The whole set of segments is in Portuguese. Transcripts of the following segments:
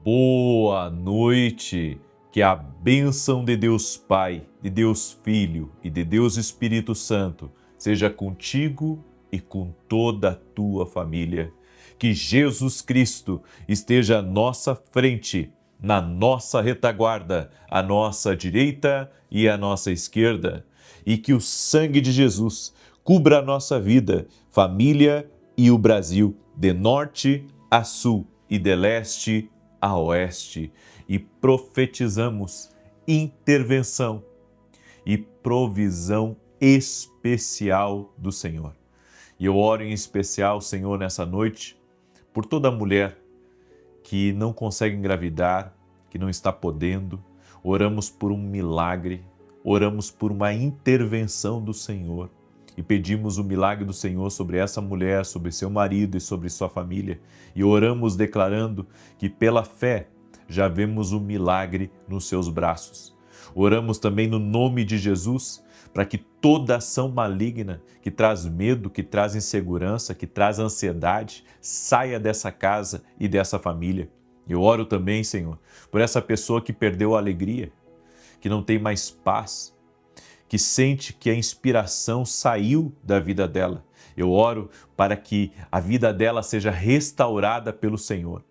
Boa noite, que a bênção de Deus Pai, de Deus Filho e de Deus Espírito Santo seja contigo e com toda a tua família. Que Jesus Cristo esteja à nossa frente, na nossa retaguarda, à nossa direita e à nossa esquerda, e que o sangue de Jesus cubra a nossa vida, família e o Brasil, de norte a sul e de leste a oeste, e profetizamos intervenção e provisão especial do Senhor. E eu oro em especial, Senhor, nessa noite, por toda mulher que não consegue engravidar, que não está podendo. Oramos por um milagre, oramos por uma intervenção do Senhor e pedimos o milagre do Senhor sobre essa mulher, sobre seu marido e sobre sua família. E oramos declarando que pela fé já vemos o milagre nos seus braços. Oramos também no nome de Jesus para que toda ação maligna que traz medo, que traz insegurança, que traz ansiedade, saia dessa casa e dessa família. Eu oro também, Senhor, por essa pessoa que perdeu a alegria, que não tem mais paz, que sente que a inspiração saiu da vida dela. Eu oro para que a vida dela seja restaurada pelo Senhor.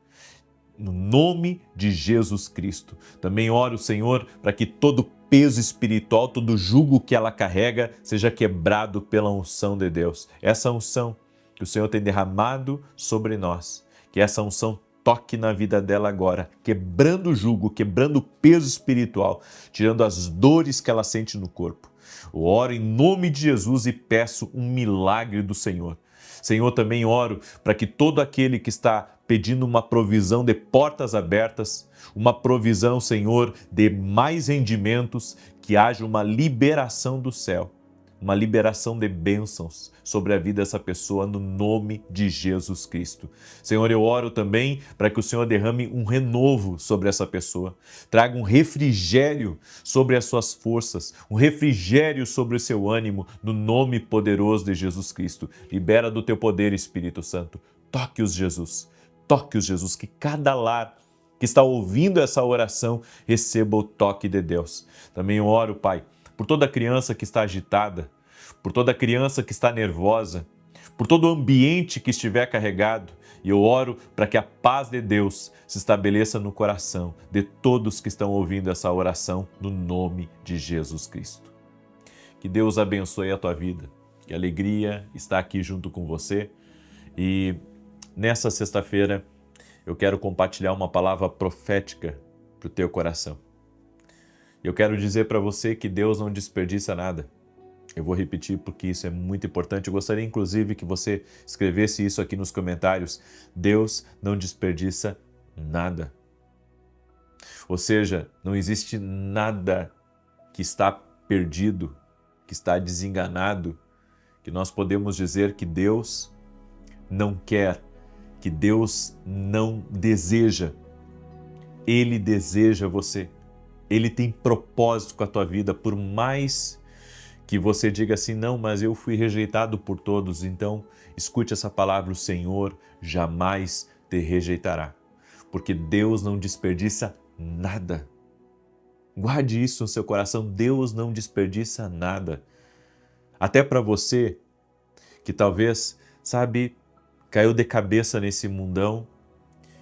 No nome de Jesus Cristo. Também oro, Senhor, para que todo peso espiritual, todo jugo que ela carrega, seja quebrado pela unção de Deus. Essa unção que o Senhor tem derramado sobre nós, que essa unção toque na vida dela agora, quebrando o jugo, quebrando o peso espiritual, tirando as dores que ela sente no corpo. Eu oro em nome de Jesus e peço um milagre do Senhor. Senhor, também oro para que todo aquele que está pedindo uma provisão de portas abertas, uma provisão, Senhor, de mais rendimentos, que haja uma liberação do céu, uma liberação de bênçãos sobre a vida dessa pessoa no nome de Jesus Cristo. Senhor, eu oro também para que o Senhor derrame um renovo sobre essa pessoa, traga um refrigério sobre as suas forças, um refrigério sobre o seu ânimo no nome poderoso de Jesus Cristo. Libera do teu poder, Espírito Santo. Toque-os, Jesus. Toque-os, Jesus, que cada lar que está ouvindo essa oração receba o toque de Deus. Também eu oro, Pai, por toda criança que está agitada, por toda criança que está nervosa, por todo o ambiente que estiver carregado, e eu oro para que a paz de Deus se estabeleça no coração de todos que estão ouvindo essa oração, no nome de Jesus Cristo. Que Deus abençoe a tua vida, que a alegria está aqui junto com você, e nessa sexta-feira eu quero compartilhar uma palavra profética para o teu coração. Eu quero dizer para você que Deus não desperdiça nada. Eu vou repetir porque isso é muito importante. Eu gostaria, inclusive, que você escrevesse isso aqui nos comentários. Deus não desperdiça nada. Ou seja, não existe nada que está perdido, que está desenganado, que nós podemos dizer que Deus não quer, que Deus não deseja. Ele deseja você. Ele tem propósito com a tua vida, por mais que você diga assim, não, mas eu fui rejeitado por todos. Então, escute essa palavra, o Senhor jamais te rejeitará, porque Deus não desperdiça nada. Guarde isso no seu coração, Deus não desperdiça nada. Até para você que talvez, sabe, caiu de cabeça nesse mundão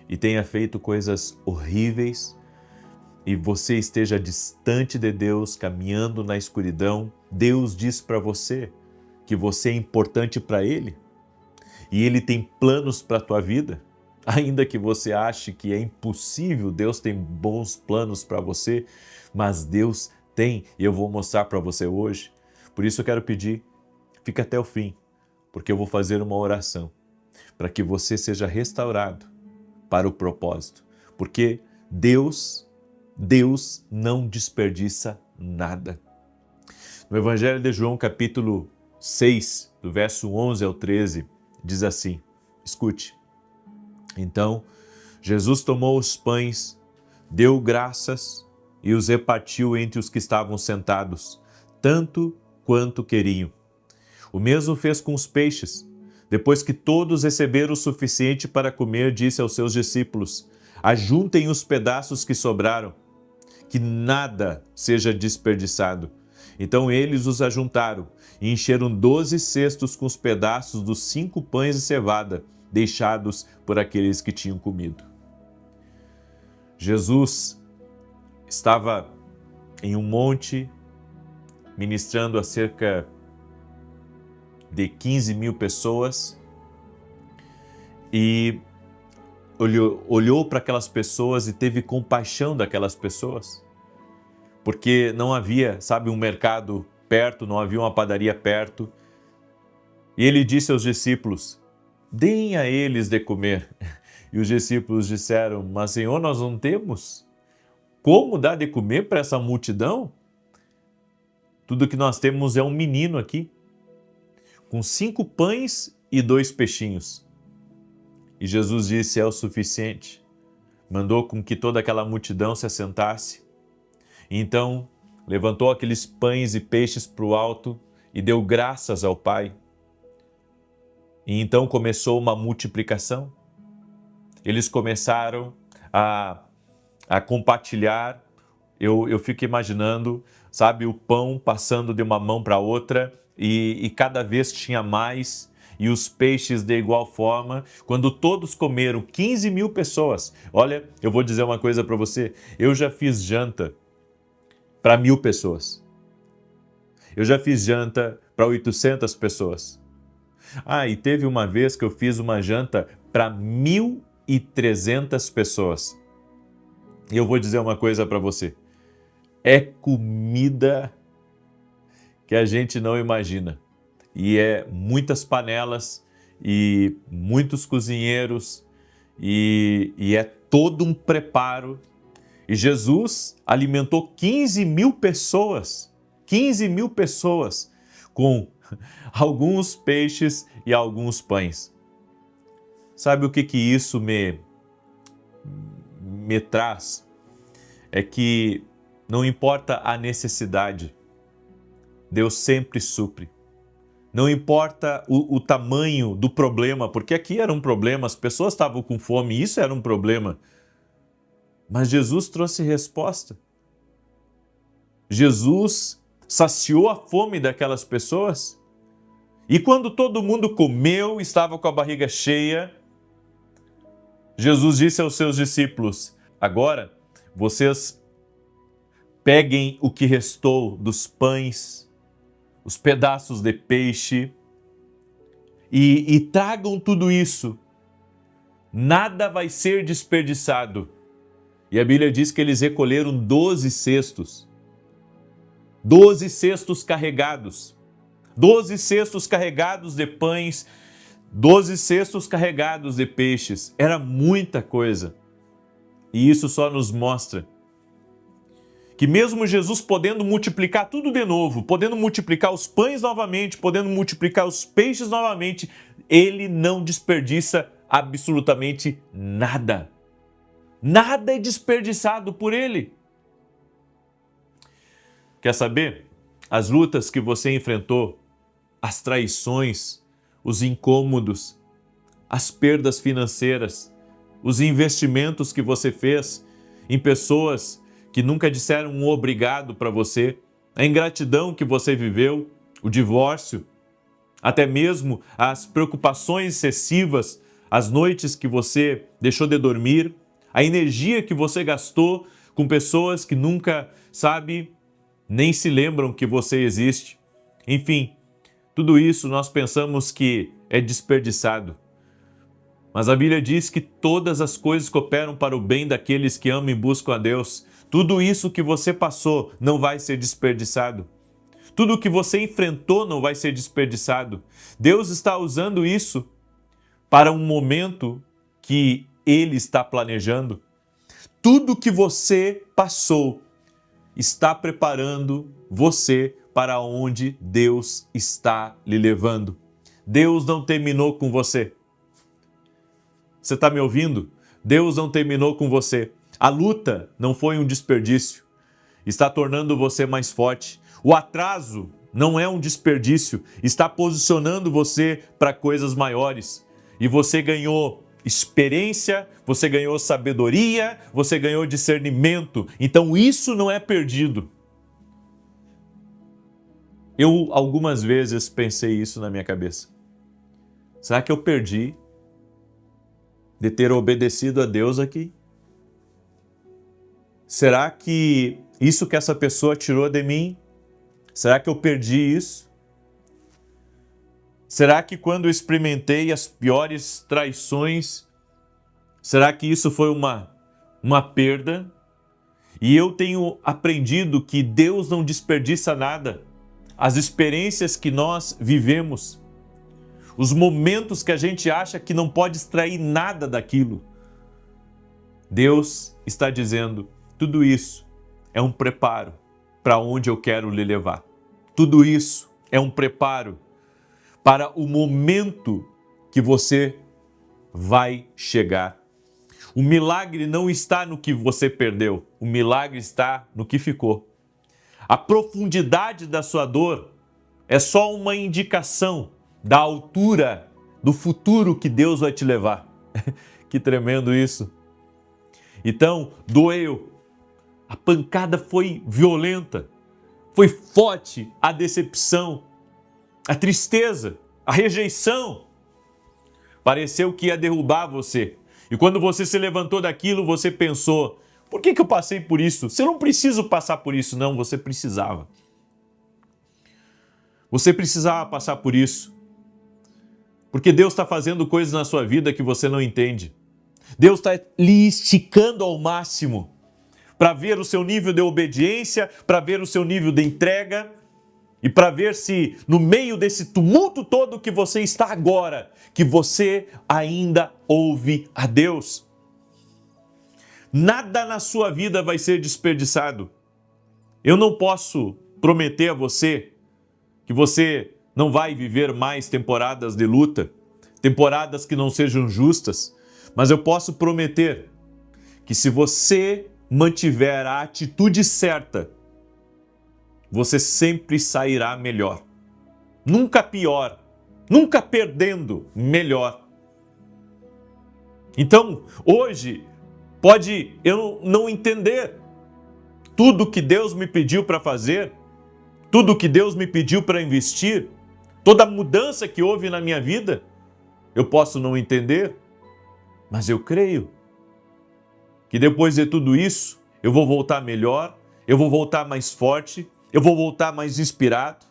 e tenha feito coisas horríveis, e você esteja distante de Deus, caminhando na escuridão, Deus diz para você que você é importante para Ele e Ele tem planos para a tua vida. Ainda que você ache que é impossível, Deus tem bons planos para você, mas Deus tem, e eu vou mostrar para você hoje. Por isso eu quero pedir, fica até o fim, porque eu vou fazer uma oração para que você seja restaurado para o propósito, porque Deus não desperdiça nada. No Evangelho de João, capítulo 6, do verso 11 ao 13, diz assim, escute. Então, Jesus tomou os pães, deu graças e os repartiu entre os que estavam sentados, tanto quanto queriam. O mesmo fez com os peixes. Depois que todos receberam o suficiente para comer, disse aos seus discípulos, Ajuntem os pedaços que sobraram, que nada seja desperdiçado. Então eles os ajuntaram e encheram 12 cestos com os pedaços dos 5 pães de cevada, deixados por aqueles que tinham comido. Jesus estava em um monte, ministrando a cerca de 15 mil pessoas, e olhou para aquelas pessoas e teve compaixão daquelas pessoas, porque não havia, um mercado perto, não havia uma padaria perto, e ele disse aos discípulos: deem a eles de comer. E os discípulos disseram: mas Senhor, nós não temos como dar de comer para essa multidão? Tudo que nós temos é um menino aqui, com 5 pães e 2 peixinhos. E Jesus disse: é o suficiente. Mandou com que toda aquela multidão se assentasse. E então levantou aqueles pães e peixes para o alto e deu graças ao Pai. E então começou uma multiplicação. Eles começaram a compartilhar. Eu fico imaginando, o pão passando de uma mão para outra e cada vez tinha mais, e os peixes de igual forma. Quando todos comeram, 15 mil pessoas. Olha, eu vou dizer uma coisa para você, eu já fiz janta para 1.000 pessoas. Eu já fiz janta para 800 pessoas. E teve uma vez que eu fiz uma janta para 1.300 pessoas. E eu vou dizer uma coisa para você. É comida que a gente não imagina. E é muitas panelas e muitos cozinheiros e é todo um preparo. E Jesus alimentou 15 mil pessoas. 15 mil pessoas com alguns peixes e alguns pães. Sabe o que isso me traz? É que não importa a necessidade, Deus sempre supre. Não importa o tamanho do problema, porque aqui era um problema, as pessoas estavam com fome, isso era um problema. Mas Jesus trouxe resposta. Jesus saciou a fome daquelas pessoas. E quando todo mundo comeu, estava com a barriga cheia, Jesus disse aos seus discípulos: agora vocês peguem o que restou dos pães, os pedaços de peixe e tragam tudo isso. Nada vai ser desperdiçado. E a Bíblia diz que eles recolheram 12 cestos. 12 cestos carregados. 12 cestos carregados de pães, 12 cestos carregados de peixes. Era muita coisa. E isso só nos mostra que mesmo Jesus podendo multiplicar tudo de novo, podendo multiplicar os pães novamente, podendo multiplicar os peixes novamente, ele não desperdiça absolutamente nada. Nada é desperdiçado por ele. Quer saber? As lutas que você enfrentou, as traições, os incômodos, as perdas financeiras, os investimentos que você fez em pessoas que nunca disseram um obrigado para você, a ingratidão que você viveu, o divórcio, até mesmo as preocupações excessivas, as noites que você deixou de dormir, a energia que você gastou com pessoas que nunca, nem se lembram que você existe. Enfim, tudo isso nós pensamos que é desperdiçado. Mas a Bíblia diz que todas as coisas cooperam para o bem daqueles que amam e buscam a Deus. Tudo isso que você passou não vai ser desperdiçado. Tudo que você enfrentou não vai ser desperdiçado. Deus está usando isso para um momento que Ele está planejando. Tudo que você passou está preparando você para onde Deus está lhe levando. Deus não terminou com você. Você está me ouvindo? Deus não terminou com você. A luta não foi um desperdício. Está tornando você mais forte. O atraso não é um desperdício. Está posicionando você para coisas maiores. E você ganhou experiência, você ganhou sabedoria, você ganhou discernimento. Então isso não é perdido. Eu algumas vezes pensei isso na minha cabeça. Será que eu perdi de ter obedecido a Deus aqui? Será que isso que essa pessoa tirou de mim, será que eu perdi isso? Será que quando eu experimentei as piores traições, será que isso foi uma perda? E eu tenho aprendido que Deus não desperdiça nada. As experiências que nós vivemos, os momentos que a gente acha que não pode extrair nada daquilo, Deus está dizendo, tudo isso é um preparo para onde eu quero lhe levar. Tudo isso é um preparo para o momento que você vai chegar. O milagre não está no que você perdeu, o milagre está no que ficou. A profundidade da sua dor é só uma indicação da altura do futuro que Deus vai te levar. Que tremendo isso. Então, doeu. A pancada foi violenta, foi forte a decepção, a tristeza, a rejeição. Pareceu que ia derrubar você. E quando você se levantou daquilo, você pensou, por que eu passei por isso? Se eu não preciso passar por isso. Não, você precisava. Você precisava passar por isso. Porque Deus está fazendo coisas na sua vida que você não entende. Deus está lhe esticando ao máximo para ver o seu nível de obediência, para ver o seu nível de entrega e para ver se no meio desse tumulto todo que você está agora, que você ainda ouve a Deus. Nada na sua vida vai ser desperdiçado. Eu não posso prometer a você que você não vai viver mais temporadas de luta, temporadas que não sejam justas, mas eu posso prometer que se você mantiver a atitude certa, você sempre sairá melhor. Nunca pior, nunca perdendo, melhor. Então, hoje, pode eu não entender tudo que Deus me pediu para fazer, tudo que Deus me pediu para investir, toda a mudança que houve na minha vida, eu posso não entender, mas eu creio que depois de tudo isso, eu vou voltar melhor, eu vou voltar mais forte, eu vou voltar mais inspirado.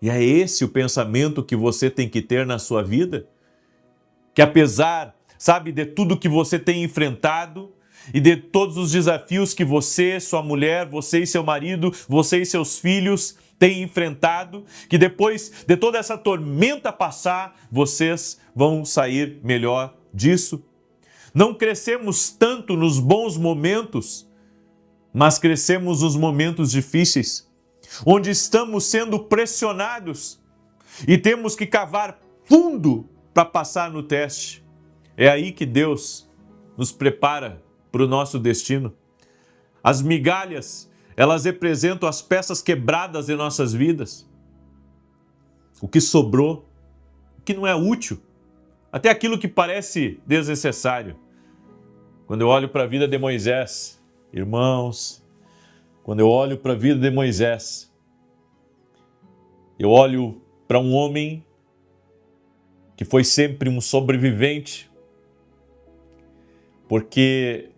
E é esse o pensamento que você tem que ter na sua vida? Que apesar, sabe, de tudo que você tem enfrentado e de todos os desafios que você, sua mulher, você e seu marido, você e seus filhos têm enfrentado, que depois de toda essa tormenta passar, vocês vão sair melhor disso. Não crescemos tanto nos bons momentos, mas crescemos nos momentos difíceis, onde estamos sendo pressionados e temos que cavar fundo para passar no teste. É aí que Deus nos prepara para o nosso destino. As migalhas, elas representam as peças quebradas de nossas vidas. O que sobrou, o que não é útil, até aquilo que parece desnecessário. Quando eu olho para a vida de Moisés, irmãos, quando eu olho para a vida de Moisés, eu olho para um homem que foi sempre um sobrevivente, porque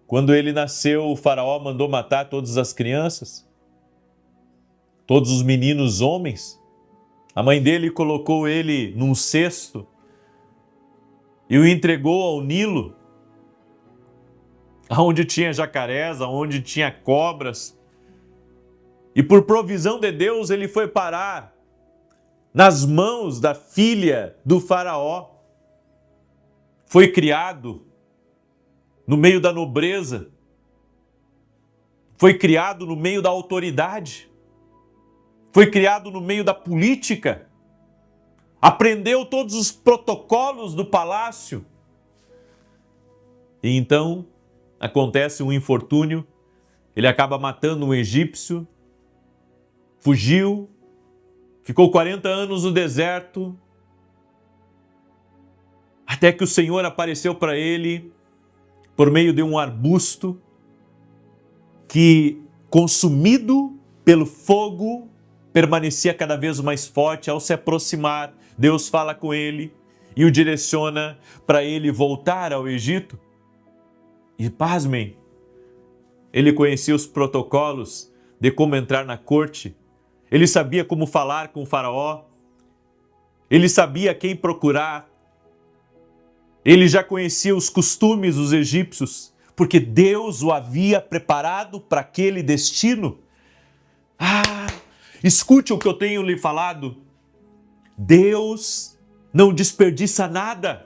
quando ele nasceu, o faraó mandou matar todas as crianças, todos os meninos homens. A mãe dele colocou ele num cesto e o entregou ao Nilo, onde tinha jacarés, onde tinha cobras. E por provisão de Deus, ele foi parar nas mãos da filha do faraó. Foi criado no meio da nobreza. Foi criado no meio da autoridade. Foi criado no meio da política. Aprendeu todos os protocolos do palácio. E então acontece um infortúnio. Ele acaba matando um egípcio. Fugiu. Ficou 40 anos no deserto. até que o Senhor apareceu para ele por meio de um arbusto que, consumido pelo fogo, permanecia cada vez mais forte. Ao se aproximar, Deus fala com ele e o direciona para ele voltar ao Egito. E pasmem, ele conhecia os protocolos de como entrar na corte, ele sabia como falar com o faraó, ele sabia quem procurar, ele já conhecia os costumes dos egípcios, porque Deus o havia preparado para aquele destino. Escute o que eu tenho lhe falado. Deus não desperdiça nada.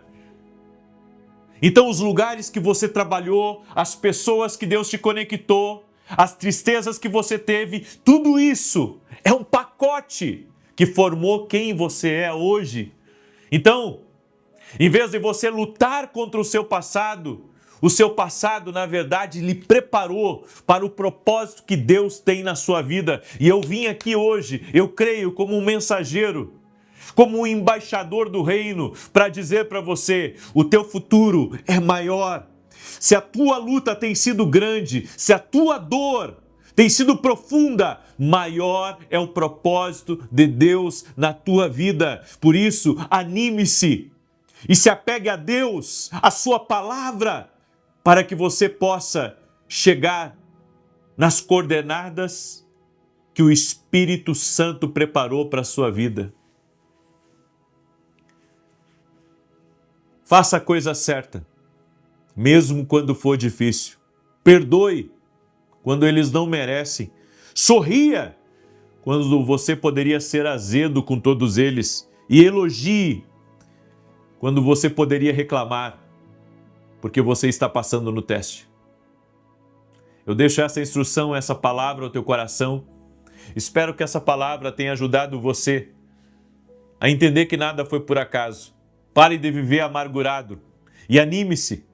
Então, os lugares que você trabalhou, as pessoas que Deus te conectou, as tristezas que você teve, tudo isso é um pacote que formou quem você é hoje. Então, em vez de você lutar contra o seu passado, na verdade, lhe preparou para o propósito que Deus tem na sua vida. E eu vim aqui hoje, eu creio, como um mensageiro, como um embaixador do reino, para dizer para você, o teu futuro é maior. Se a tua luta tem sido grande, se a tua dor tem sido profunda, maior é o propósito de Deus na tua vida. Por isso, anime-se e se apegue a Deus, a sua palavra, para que você possa chegar nas coordenadas que o Espírito Santo preparou para a sua vida. Faça a coisa certa, mesmo quando for difícil. Perdoe quando eles não merecem. Sorria quando você poderia ser azedo com todos eles. E elogie quando você poderia reclamar, porque você está passando no teste. Eu deixo essa instrução, essa palavra ao teu coração. Espero que essa palavra tenha ajudado você a entender que nada foi por acaso. Pare de viver amargurado e anime-se,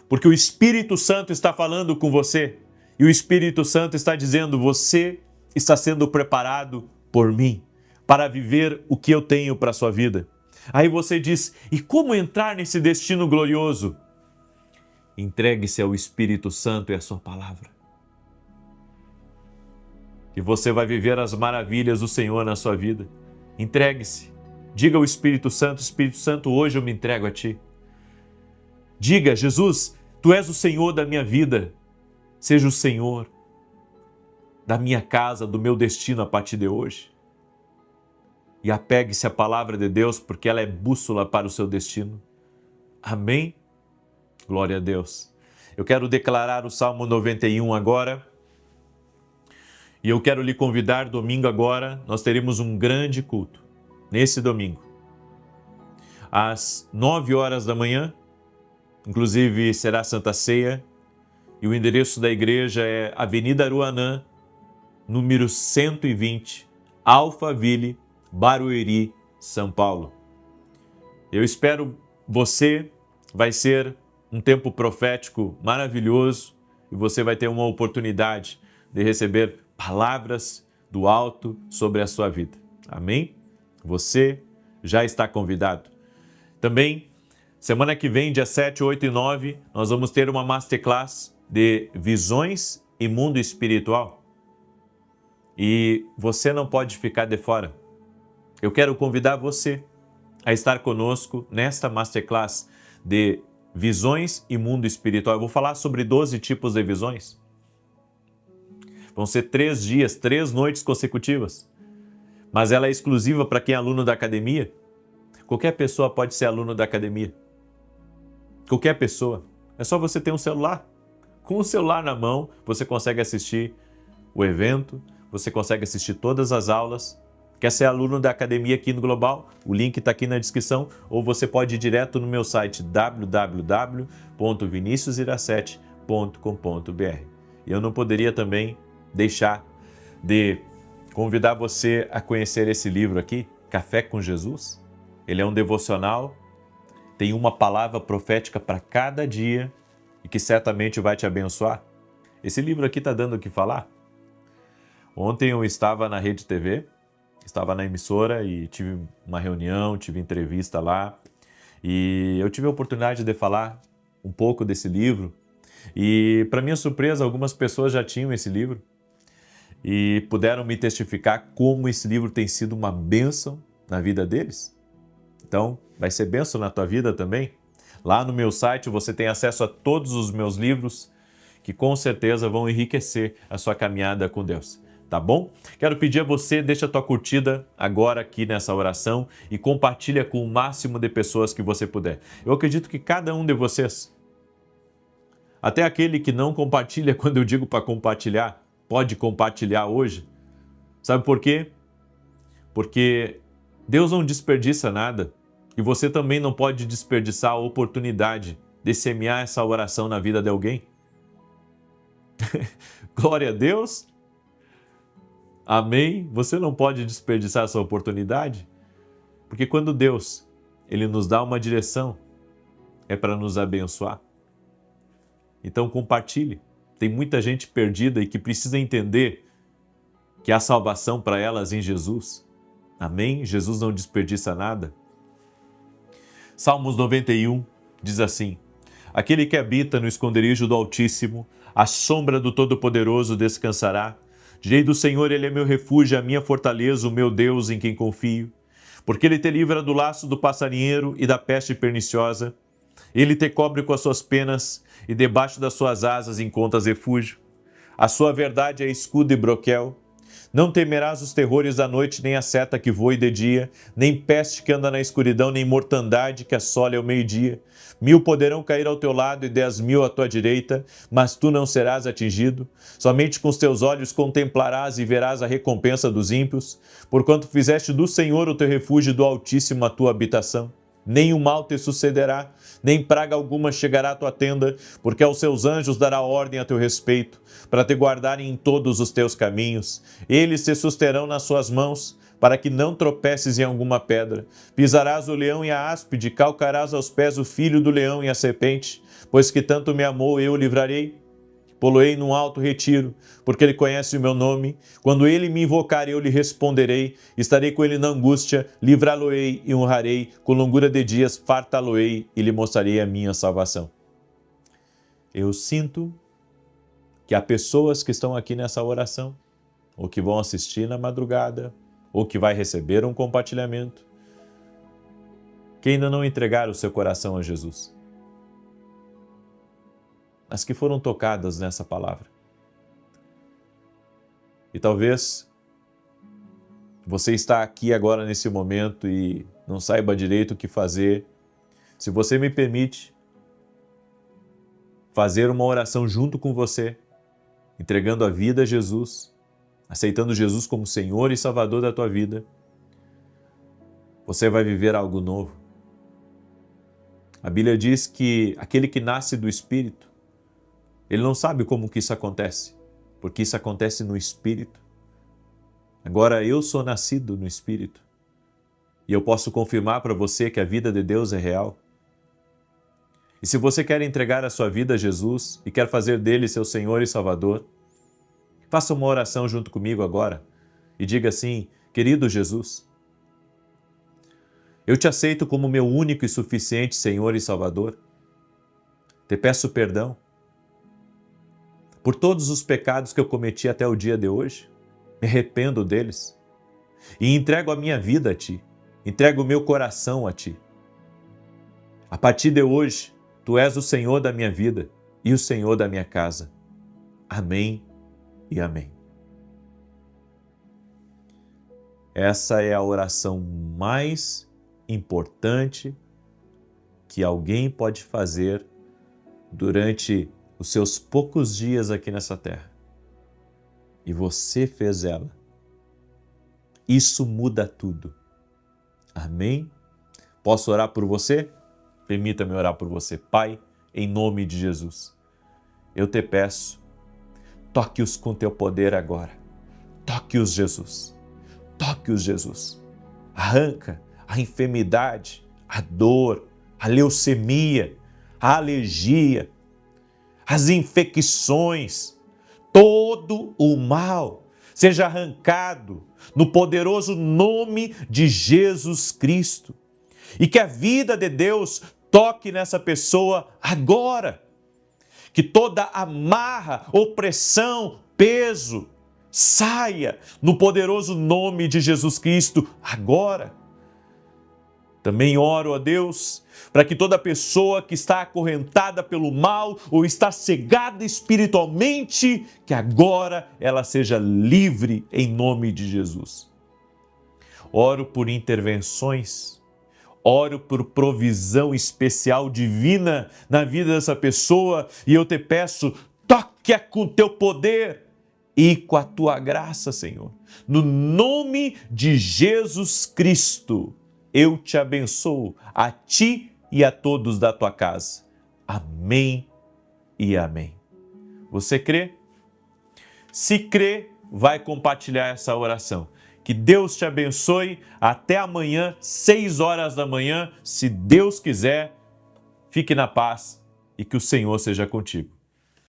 porque o Espírito Santo está falando com você e o Espírito Santo está dizendo: você está sendo preparado por mim para viver o que eu tenho para a sua vida. Aí você diz: e como entrar nesse destino glorioso? Entregue-se ao Espírito Santo e à sua palavra. E você vai viver as maravilhas do Senhor na sua vida. Entregue-se. Diga ao Espírito Santo, hoje eu me entrego a Ti. Diga: Jesus, Tu és o Senhor da minha vida. Seja o Senhor da minha casa, do meu destino a partir de hoje. E apegue-se à palavra de Deus, porque ela é bússola para o seu destino. Amém? Glória a Deus. Eu quero declarar o Salmo 91 agora. E eu quero lhe convidar, domingo agora, nós teremos um grande culto. Nesse domingo, às 9 horas da manhã, inclusive será Santa Ceia, e o endereço da igreja é Avenida Aruanã, número 120, Alphaville, Barueri, São Paulo. Eu espero você, vai ser um tempo profético maravilhoso e você vai ter uma oportunidade de receber palavras do alto sobre a sua vida. Amém? Você já está convidado. Também, semana que vem, dia 7, 8 e 9, nós vamos ter uma masterclass de visões e mundo espiritual. E você não pode ficar de fora. Eu quero convidar você a estar conosco nesta masterclass de visões e mundo espiritual. Eu vou falar sobre 12 tipos de visões. Vão ser 3 dias, 3 noites consecutivas. Mas ela é exclusiva para quem é aluno da academia. Qualquer pessoa pode ser aluno da academia. Qualquer pessoa. É só você ter um celular. Com o celular na mão, você consegue assistir o evento, você consegue assistir todas as aulas. Quer ser aluno da academia aqui no Global? O link está aqui na descrição. Ou você pode ir direto no meu site www.viniciusiracete.com.br. E eu não poderia também deixar de convidar você a conhecer esse livro aqui, Café com Jesus. Ele é um devocional, tem uma palavra profética para cada dia e que certamente vai te abençoar. Esse livro aqui está dando o que falar. Ontem eu estava na Rede TV, estava na emissora e tive uma reunião, tive entrevista lá. E eu tive a oportunidade de falar um pouco desse livro e, para minha surpresa, algumas pessoas já tinham esse livro e puderam me testificar como esse livro tem sido uma bênção na vida deles. Então, vai ser bênção na tua vida também? Lá no meu site você tem acesso a todos os meus livros que com certeza vão enriquecer a sua caminhada com Deus. Tá bom? Quero pedir a você, deixa a tua curtida agora aqui nessa oração e compartilha com o máximo de pessoas que você puder. Eu acredito que cada um de vocês, até aquele que não compartilha quando eu digo para compartilhar, pode compartilhar hoje. Sabe por quê? Porque Deus não desperdiça nada e você também não pode desperdiçar a oportunidade de semear essa oração na vida de alguém. Glória a Deus! Amém? Você não pode desperdiçar essa oportunidade, porque quando Deus, Ele nos dá uma direção, é para nos abençoar. Então compartilhe. Tem muita gente perdida e que precisa entender que há salvação para elas em Jesus. Amém? Jesus não desperdiça nada. Salmos 91 diz assim: aquele que habita no esconderijo do Altíssimo, à sombra do Todo-Poderoso descansará. Direi do Senhor, Ele é meu refúgio, a minha fortaleza, o meu Deus em quem confio. Porque Ele te livra do laço do passarinheiro e da peste perniciosa. Ele te cobre com as suas penas e debaixo das suas asas encontras refúgio. A sua verdade é escudo e broquel. Não temerás os terrores da noite, nem a seta que voe de dia, nem peste que anda na escuridão, nem mortandade que assole ao meio-dia. 1000 poderão cair ao teu lado e 10.000 à tua direita, mas tu não serás atingido. Somente com os teus olhos contemplarás e verás a recompensa dos ímpios, porquanto fizeste do Senhor o teu refúgio e do Altíssimo a tua habitação. Nem o mal te sucederá, nem praga alguma chegará à tua tenda, porque aos seus anjos dará ordem a teu respeito, para te guardarem em todos os teus caminhos. Eles te susterão nas suas mãos, para que não tropeces em alguma pedra. Pisarás o leão e a áspide, calcarás aos pés o filho do leão e a serpente, pois que tanto me amou, eu o livrarei. Poloei num alto retiro, porque ele conhece o meu nome. Quando ele me invocar, eu lhe responderei. Estarei com ele na angústia, livrá-lo-ei e honrarei. Com longura de dias, fartá-lo-ei e lhe mostrarei a minha salvação. Eu sinto que há pessoas que estão aqui nessa oração, ou que vão assistir na madrugada, ou que vai receber um compartilhamento, que ainda não entregaram o seu coração a Jesus, mas que foram tocadas nessa palavra. E talvez você está aqui agora nesse momento e não saiba direito o que fazer. Se você me permite fazer uma oração junto com você, entregando a vida a Jesus, aceitando Jesus como Senhor e Salvador da tua vida, você vai viver algo novo. A Bíblia diz que aquele que nasce do Espírito, ele não sabe como que isso acontece, porque isso acontece no Espírito. Agora eu sou nascido no Espírito e eu posso confirmar para você que a vida de Deus é real. E se você quer entregar a sua vida a Jesus e quer fazer dele seu Senhor e Salvador, faça uma oração junto comigo agora e diga assim: querido Jesus, eu te aceito como meu único e suficiente Senhor e Salvador. Te peço perdão por todos os pecados que eu cometi até o dia de hoje, me arrependo deles e entrego a minha vida a Ti, entrego o meu coração a Ti. A partir de hoje, Tu és o Senhor da minha vida e o Senhor da minha casa. Amém e amém. Essa é a oração mais importante que alguém pode fazer durante os seus poucos dias aqui nessa terra. E você fez ela. Isso muda tudo. Amém? Posso orar por você? Permita-me orar por você. Pai, em nome de Jesus, eu te peço, toque-os com teu poder agora. Toque-os, Jesus. Toque-os, Jesus. Arranca a enfermidade, a dor, a leucemia, a alergia, as infecções, todo o mal seja arrancado no poderoso nome de Jesus Cristo. e que a vida de Deus toque nessa pessoa agora. Que toda amarra, opressão, peso saia no poderoso nome de Jesus Cristo agora. Também oro a Deus para que toda pessoa que está acorrentada pelo mal ou está cegada espiritualmente, que agora ela seja livre em nome de Jesus. Oro por intervenções, oro por provisão especial divina na vida dessa pessoa e eu te peço, toque-a com teu poder e com a tua graça, Senhor. No nome de Jesus Cristo, eu te abençoo, a ti e a todos da tua casa. Amém e amém. Você crê? Se crê, vai compartilhar essa oração. Que Deus te abençoe. Até amanhã, 6 horas da manhã, se Deus quiser. Fique na paz e que o Senhor seja contigo.